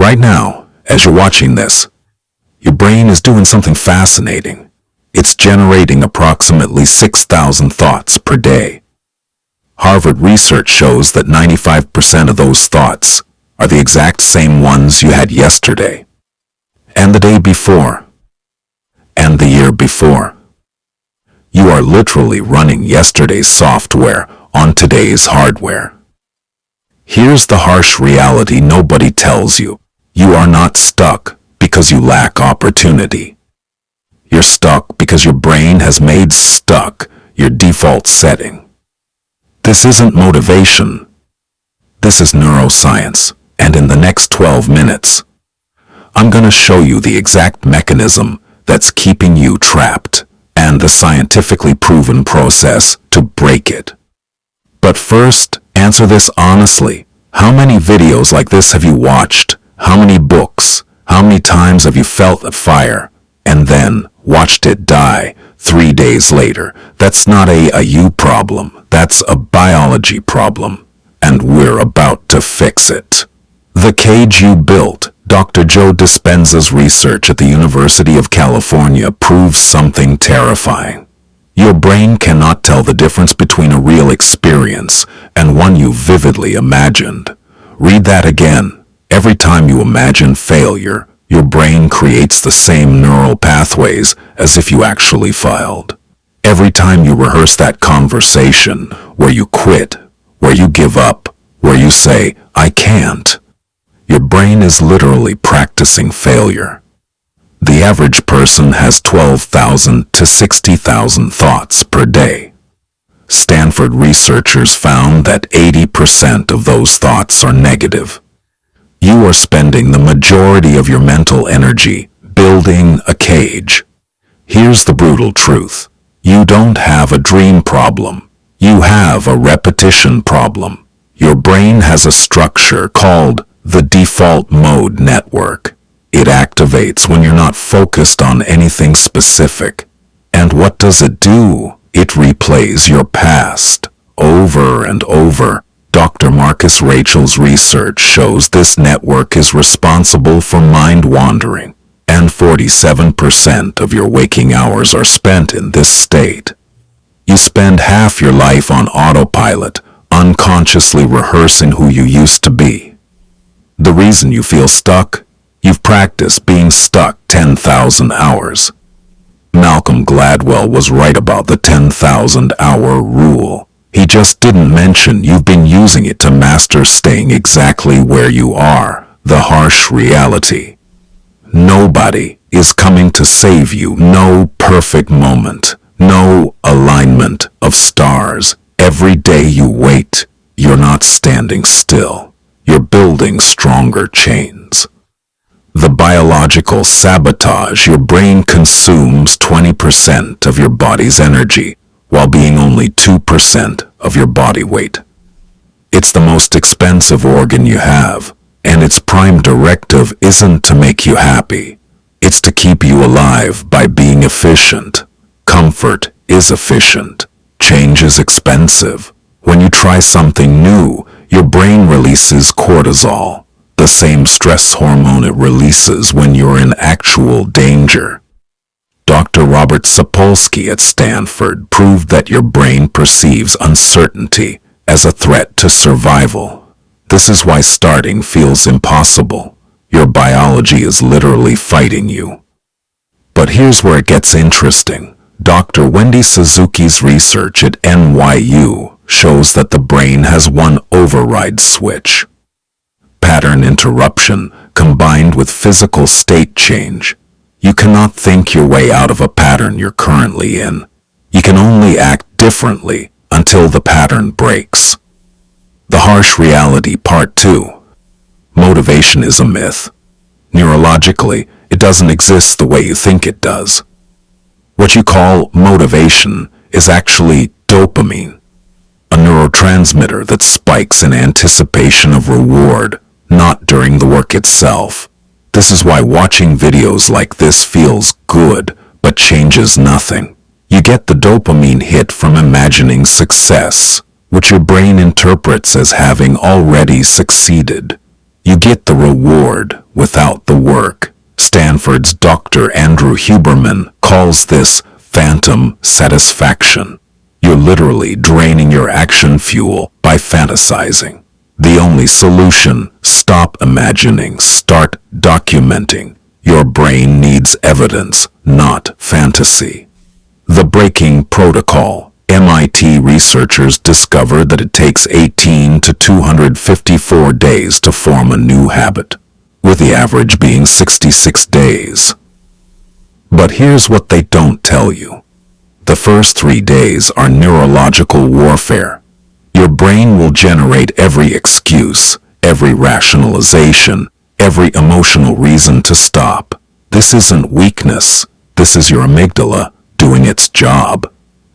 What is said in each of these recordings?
Right now, as you're watching this, your brain is doing something fascinating. It's generating approximately 6,000 thoughts per day. Harvard research shows that 95% of those thoughts are the exact same ones you had yesterday, and the day before, and the year before. You are literally running yesterday's software on today's hardware. Here's the harsh reality nobody tells you. You are not stuck because you lack opportunity. You're stuck because your brain has made stuck your default setting. This isn't motivation. This is neuroscience, and in the next 12 minutes, I'm going to show you the exact mechanism that's keeping you trapped and the scientifically proven process to break it. But first, answer this honestly. How many videos like this have you watched? How many books? How many times have you felt a fire and then watched it die 3 days later? That's not a you problem. That's a biology problem, and we're about to fix it. The cage you built. Dr. Joe Dispenza's research at the University of California proves something terrifying. Your brain cannot tell the difference between a real experience and one you vividly imagined. Read that again. Every time you imagine failure, your brain creates the same neural pathways as if you actually failed. Every time you rehearse that conversation where you quit, where you give up, where you say, "I can't," your brain is literally practicing failure. The average person has 12,000 to 60,000 thoughts per day. Stanford researchers found that 80% of those thoughts are negative. You are spending the majority of your mental energy building a cage. Here's the brutal truth. You don't have a dream problem. You have a repetition problem. Your brain has a structure called the default mode network. It activates when you're not focused on anything specific. And what does it do? It replays your past over and over. Dr. Marcus Rachel's research shows this network is responsible for mind wandering, and 47% of your waking hours are spent in this state. You spend half your life on autopilot, unconsciously rehearsing who you used to be. The reason you feel stuck? You've practiced being stuck 10,000 hours. Malcolm Gladwell was right about the 10,000-hour rule. He just didn't mention you've been using it to master staying exactly where you are. The harsh reality. Nobody is coming to save you. No perfect moment. No alignment of stars. Every day you wait, you're not standing still. You're building stronger chains. The biological sabotage. Your brain consumes 20% of your body's energy, while being only 2% of your body weight. It's the most expensive organ you have, and its prime directive isn't to make you happy. It's to keep you alive by being efficient. Comfort is efficient. Change is expensive. When you try something new, your brain releases cortisol, the same stress hormone it releases when you're in actual danger. Dr. Robert Sapolsky at Stanford proved that your brain perceives uncertainty as a threat to survival. This is why starting feels impossible. Your biology is literally fighting you. But here's where it gets interesting. Dr. Wendy Suzuki's research at NYU shows that the brain has one override switch. Pattern interruption combined with physical state change. You cannot think your way out of a pattern you're currently in. You can only act differently until the pattern breaks. The harsh reality, part 2. Motivation is a myth. Neurologically, it doesn't exist the way you think it does. What you call motivation is actually dopamine, a neurotransmitter that spikes in anticipation of reward, not during the work itself. This is why watching videos like this feels good, but changes nothing. You get the dopamine hit from imagining success, which your brain interprets as having already succeeded. You get the reward without the work. Stanford's Dr. Andrew Huberman calls this phantom satisfaction. You're literally draining your action fuel by fantasizing. The only solution: stop imagining, start documenting. Your brain needs evidence, not fantasy. The breaking protocol. MIT researchers discovered that it takes 18 to 254 days to form a new habit, with the average being 66 days. But here's what they don't tell you. The first 3 days are neurological warfare. Your brain will generate every excuse, every rationalization, every emotional reason to stop. This isn't weakness. This is your amygdala doing its job.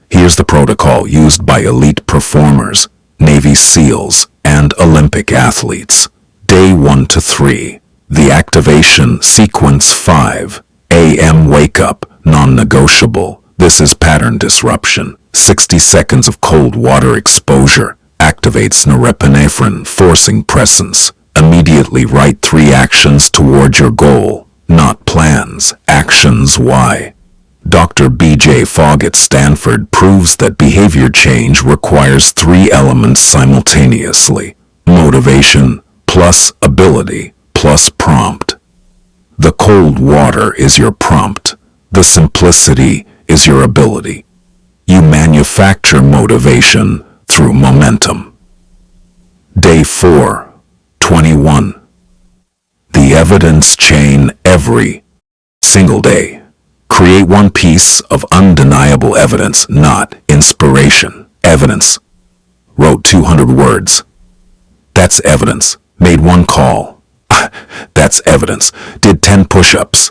Here's the protocol used by elite performers, Navy SEALs, and Olympic athletes. Day 1 to 3. The activation sequence 5. AM wake up, non-negotiable. This is pattern disruption. 60 seconds of cold water exposure activates norepinephrine, forcing presence. Immediately write 3 actions toward your goal, not plans, actions. Why? Dr. B.J. Fogg at Stanford proves that behavior change requires 3 elements simultaneously: motivation plus ability plus prompt. The cold water is your prompt. The simplicity is your ability. You manufacture motivation through momentum. Day 4, 21. The evidence chain every single day. Create one piece of undeniable evidence, not inspiration. Evidence. Wrote 200 words. That's evidence. Made 1 call. That's evidence. Did 10 push-ups.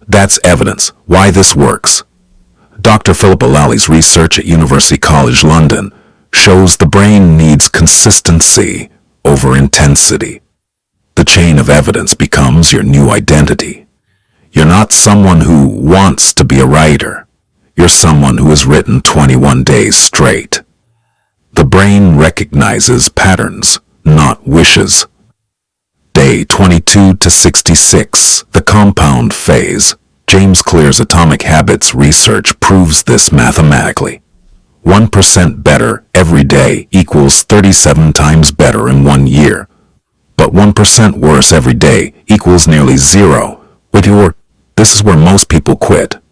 That's evidence. Why this works. Dr. Philip Alali's research at University College London shows the brain needs consistency over intensity. The chain of evidence becomes your new identity. You're not someone who wants to be a writer. You're someone who has written 21 days straight. The brain recognizes patterns, not wishes. Day 22 to 66, the compound phase. James Clear's Atomic Habits research proves this mathematically. 1% better every day equals 37 times better in 1 year. But 1% worse every day equals nearly 0. This is where most people quit,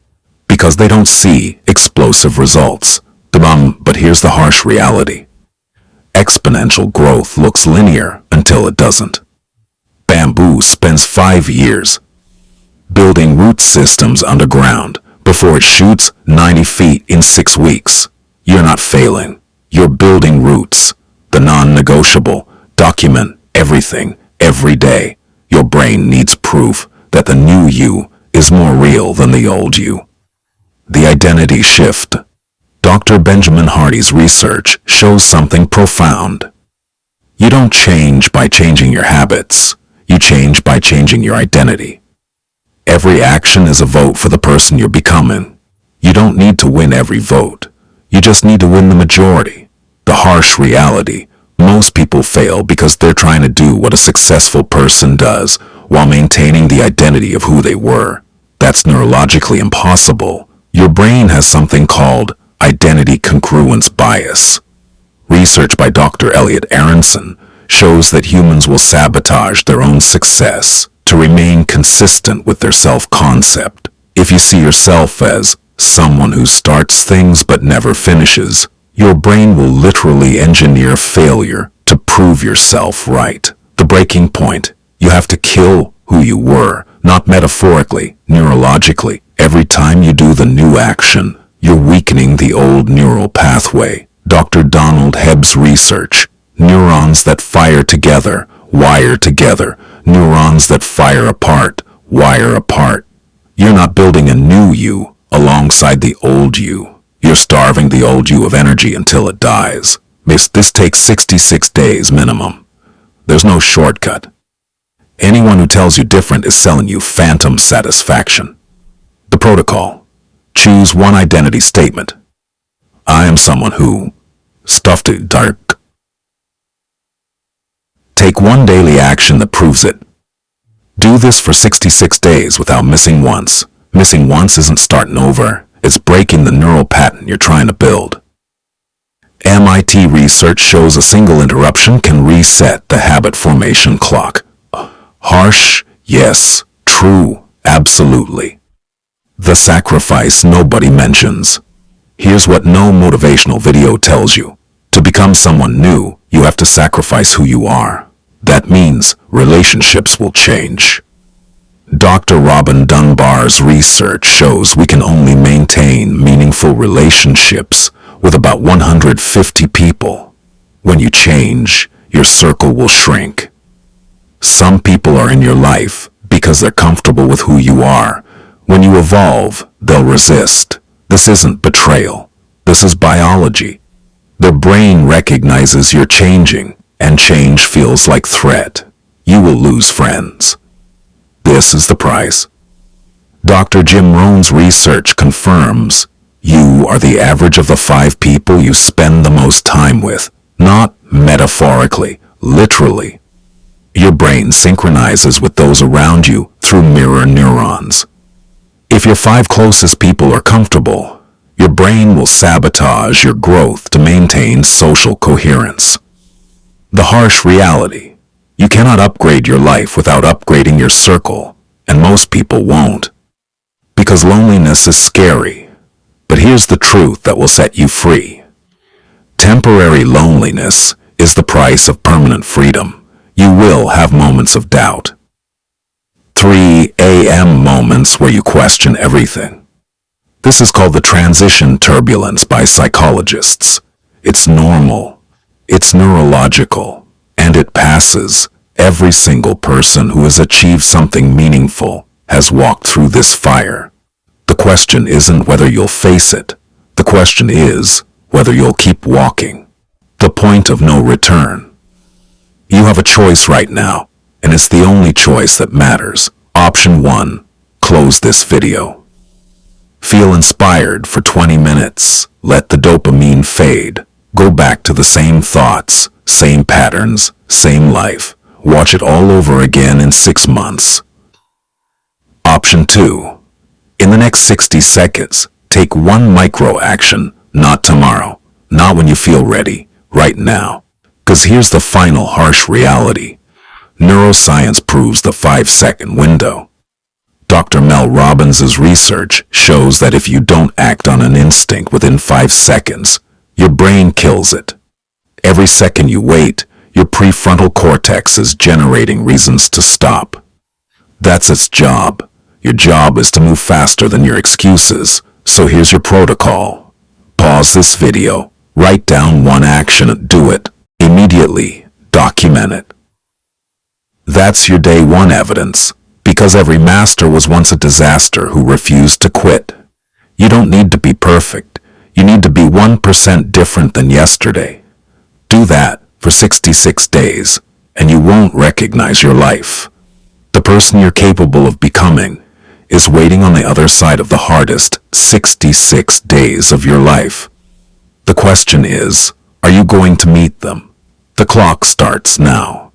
because they don't see explosive results. But here's the harsh reality. Exponential growth looks linear until it doesn't. Bamboo spends 5 years building root systems underground before it shoots 90 feet in 6 weeks. You're not failing. You're building roots. The non-negotiable. Document everything, every day. Your brain needs proof that the new you is more real than the old you. The identity shift. Dr. Benjamin Hardy's research shows something profound. You don't change by changing your habits. You change by changing your identity. Every action is a vote for the person you're becoming. You don't need to win every vote. You just need to win the majority. The harsh reality. Most people fail because they're trying to do what a successful person does while maintaining the identity of who they were. That's neurologically impossible. Your brain has something called identity congruence bias. Research by Dr. Elliot Aronson shows that humans will sabotage their own success to remain consistent with their self-concept. If you see yourself as someone who starts things but never finishes, your brain will literally engineer failure to prove yourself right. The breaking point. You have to kill who you were, not metaphorically, neurologically. Every time you do the new action, you're weakening the old neural pathway. Dr. Donald Hebb's research. Neurons that fire together, wire together. Neurons that fire apart, wire apart. You're not building a new you alongside the old you. You're starving the old you of energy until it dies. This takes 66 days minimum. There's no shortcut. Anyone who tells you different is selling you phantom satisfaction. The protocol. Choose one identity statement. I am someone who stuffed it dark. Take one daily action that proves it. Do this for 66 days without missing once. Missing once isn't starting over. It's breaking the neural pattern you're trying to build. MIT research shows a single interruption can reset the habit formation clock. Harsh? Yes. True. Absolutely. The sacrifice nobody mentions. Here's what no motivational video tells you. To become someone new, you have to sacrifice who you are. That means relationships will change. Dr. Robin Dunbar's research shows we can only maintain meaningful relationships with about 150 people. When you change, your circle will shrink. Some people are in your life because they're comfortable with who you are. When you evolve, they'll resist. This isn't betrayal. This is biology. The brain recognizes you're changing, and change feels like threat. You will lose friends. This is the price. Dr. Jim Rohn's research confirms you are the average of the 5 people you spend the most time with, not metaphorically, literally. Your brain synchronizes with those around you through mirror neurons. If your 5 closest people are comfortable, your brain will sabotage your growth to maintain social coherence. The harsh reality: you cannot upgrade your life without upgrading your circle, and most people won't. Because loneliness is scary. But here's the truth that will set you free. Temporary loneliness is the price of permanent freedom. You will have moments of doubt. 3 a.m. moments where you question everything. This is called the transition turbulence by psychologists. It's normal. It's neurological. And it passes. Every single person who has achieved something meaningful has walked through this fire. The question isn't whether you'll face it. The question is whether you'll keep walking. The point of no return. You have a choice right now, and it's the only choice that matters. Option 1, close this video. Feel inspired for 20 minutes. Let the dopamine fade. Go back to the same thoughts, same patterns, same life. Watch it all over again in 6 months. Option 2, in the next 60 seconds, take one micro action, not tomorrow, not when you feel ready, right now. Because here's the final harsh reality. Neuroscience proves the 5-second window. Dr. Mel Robbins' research shows that if you don't act on an instinct within 5 seconds, your brain kills it. Every second you wait, your prefrontal cortex is generating reasons to stop. That's its job. Your job is to move faster than your excuses. So here's your protocol. Pause this video. Write down one action and do it. Immediately, document it. That's your day 1 evidence, because every master was once a disaster who refused to quit. You don't need to be perfect. You need to be 1% different than yesterday. Do that for 66 days, and you won't recognize your life. The person you're capable of becoming is waiting on the other side of the hardest 66 days of your life. The question is, are you going to meet them? The clock starts now.